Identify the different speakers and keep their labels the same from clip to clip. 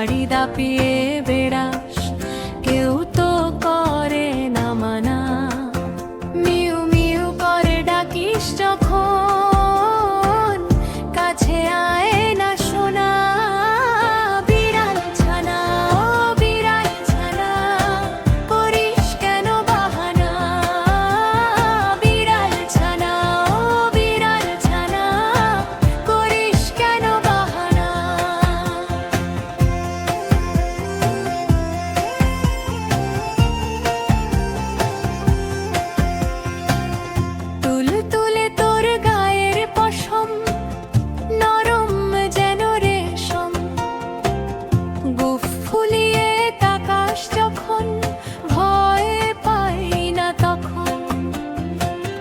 Speaker 1: বাড়ি দাপিয়ে বেড়াস, কেউ তো করে না মানা। মিউ মিউ করে ডাকিস যখন, কাছে আয় না শোনা। বিড়াল ছানা ও বিড়াল ছানা, করিস কেন বাহানা। বিড়াল ছানা ও বিড়াল ছানা, করিস কেন বাহানা। তুলে তোর গায়ের পশম, নরম যেন রেশম। গুফ ফুলিয়ে তাকাস যখন, ভয় পাই না তখন।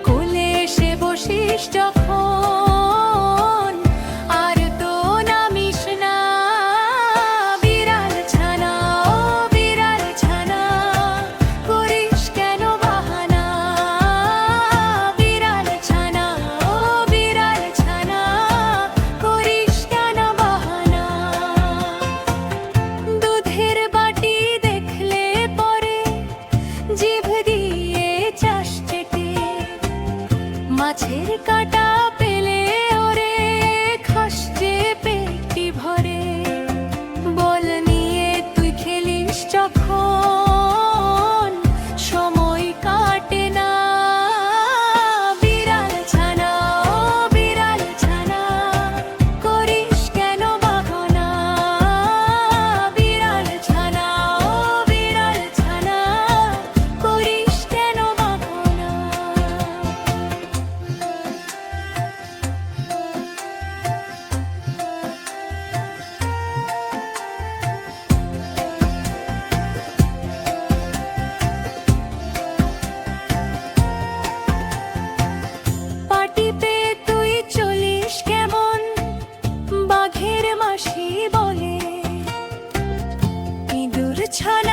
Speaker 1: কোলে এসে বসিস যখন, আর তো নামিস না। বিড়াল ছানা ও বিড়াল ছানা, করিস কেন বাহানা। বিড়াল ছানা ও বিড়াল ছানা, করিস কেন বাহানা। দুধের বাটি দেখলে পরে, জিভ দিয়ে চাষ চেটে। মাছের কাঁটা পেলে ওরে, খাস যে পেটি ভরে। বল নিয়ে তুই খেলিস যখন, সময় কাটে না। বিড়াল ছানা ও বিড়াল ছানা, করিস কেন বাহানা। বিড়াল ছানা ও বিড়াল ছানা, করিস কেন বাহানা। পাটি পেয়ে তুই চলিস কেমন, বাঘের মাসি বলে। ইঁদুর ছানা